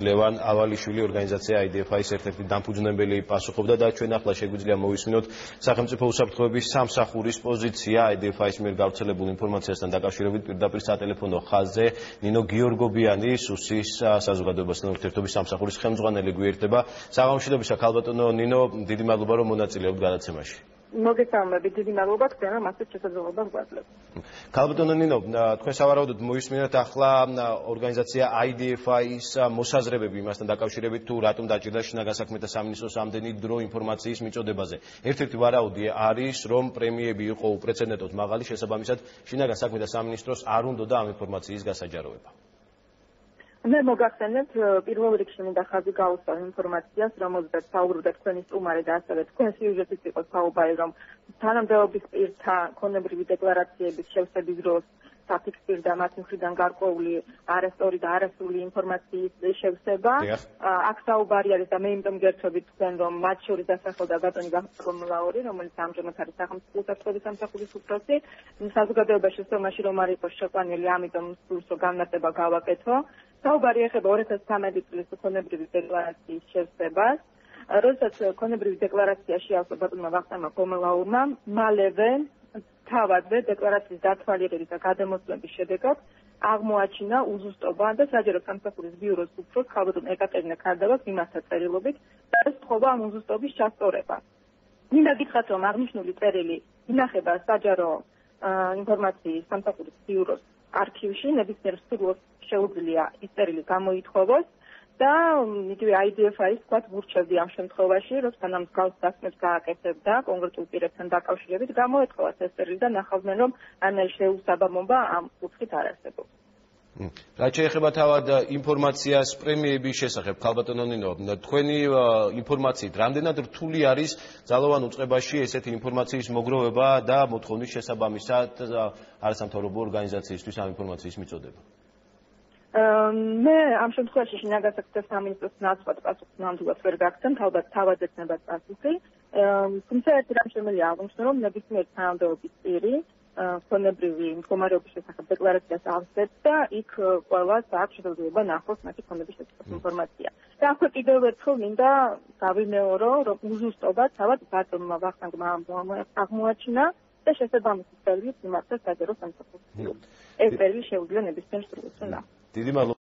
ლევან ავალიშვილი ორგანიზაცია IDFI-ის ერთ-ერთი დამფუძნებელი პასუხობდა და ჩვენ ახლა შეგვიძლია მოვისმინოთ სახელმწიფო უსაფრთხოების სამსახურის პოზიცია IDFI-ის მიერ გავრცელებულ ინფორმაციასთან დაკავშირებით პირდაპირ სატელეფონო ხაზზე ნინო გიორგობიანი სუსის საზოგადოებასთან ურთიერთობის სამსახურის ხელმძღვანელი გვერდება. საღამოშიდობისა ქალბატონო ნინო, დიდი მადლობა რომ მონაწილეობთ გადაცემაში. მოგესალმებით, დიდი მადლობა თქვენ რომ ასეთ შესაძლებლობას გვაძლევთ. ქალბატონო ნინო, თქვენ სავარაუდოდ მოვისმინოთ ახლა ორგანიზაცია IDFI-ის მოსაზრებები იმასთან დაკავშირებით თუ რატომ დაჭირდა შინაგან საქმეთა სამინისტროს ამდენი დრო ინფორმაციის მიწოდებაზე. ერთ-ერთი ვარაუდი არის, რომ პრემიები იყო უპრეცედენტოდ მაღალი, შესაბამისად შინაგან საქმეთა სამინისტროს არ უნდოდა ამ ინფორმაციის გასაჯაროება. მე მოგახსენებთ პირველ რიგში მინდა ხაზი გაუსვა ინფორმაციას, რომელზეც საუბრობდა თქვენი სტუმარი და ასევე თქვენ სიუჟეტით იყო საუბარი, რომ თანამდებობის პირთა ქონებრივი დეკლარაციების შევსების დროს საფიქსირდა მათ მხრიდან გარკვეული არასწორი და არასრული ინფორმაციის შევსება. აქ საუბარი არის და მე იმიტომ გერთობით თქვენ, რომ მათ შორის დასახელდა ბატონი გახმოვაური, რომელიც ამჟამად არის სახელმწიფო უსაფრთხოების სამსახურის უფროსი. საზოგადოებაში შესწავლაში რომ არ იყოს შეყვანილი, ამიტომ სურს რომ განმარტება გავაკეთო. საუბარი ეხება 2013 წლის ქონებრივი დეკლარაციის შევსებას. როდესაც ქონებრივი დეკლარაცია შეავსო ბატონმა ვახტანგმა გომელაურმა, მალევე თავადვე დეკლარაციის დათვალიერების და გადამოსვლების შედეგად აღმოაჩინა უზუსტობა და საჯარო სამსახურის ბიუროს უფროს ქალბატონ ეკატერინა ქარდავას მიმართა წერილობით და სთხოვა ამ უზუსტობის ჩასწორება. მინდა გითხრათ, რომ აღნიშნული წერილი ინახება საჯარო ინფორმაციის სამსახურის ბიუროს არქივში, ნებისმიერ სურვილს შეუძლია ის წერილი გამოითხოვოს და იგივე IDFI-ის თქვათ ვურჩევდი ამ შემთხვევაში, როცა ამ მსგავს დასმებს გააკეთებდა კონკრეტულ პირებთან დაკავშირებით, გამოეთხოვათ ეს წერილი და ნახავდნენ, რომ ამერე შეუსაბამობა ამ კუთხით არ არსებობს. რაც შეეხება თავად ინფორმაციას პრემიების შესახებ, ქალბატონო ნინო, თქვენი ინფორმაციით რამდენად რთული არის ძალოვან უწყებაში ესეთი ინფორმაციის მოგროვება და მოთხოვნის შესაბამისად არასამთავრობო ორგანიზაციისთვის ამ ინფორმაციის მიწოდება? მე ამ შემთხვევაში შინაგან საქმეთა სამინისტროს ნაცვლად პასუხს ნამდვილად ვერ გაგცემ, ალბათ თავად ეცნობა პასუხი. თუმცა ერთი რამ შემიძლია აღვნიშნო, რომ ნებისმიერ თანამდებობის პირი ქონებრივი მდგომარეობის შესახებ დეკლარაციას ავსებს და იქ ყველას აქვს შესაძლებლობა ნახოს მათი ქონების შესახებ ინფორმაცია. და აქვე კიდევ ერთხელ მინდა გავიმეორო, რომ უზუსტობა თავად ბატონმა ვახტანგმა აღმოაჩინა და შესაბამისი წერილით მიმართა საჯარო სამსახურს. ეს წერილი შეუძლია ნებისმიერ სურვილს რომ ნახოს. დიდი მადლობა.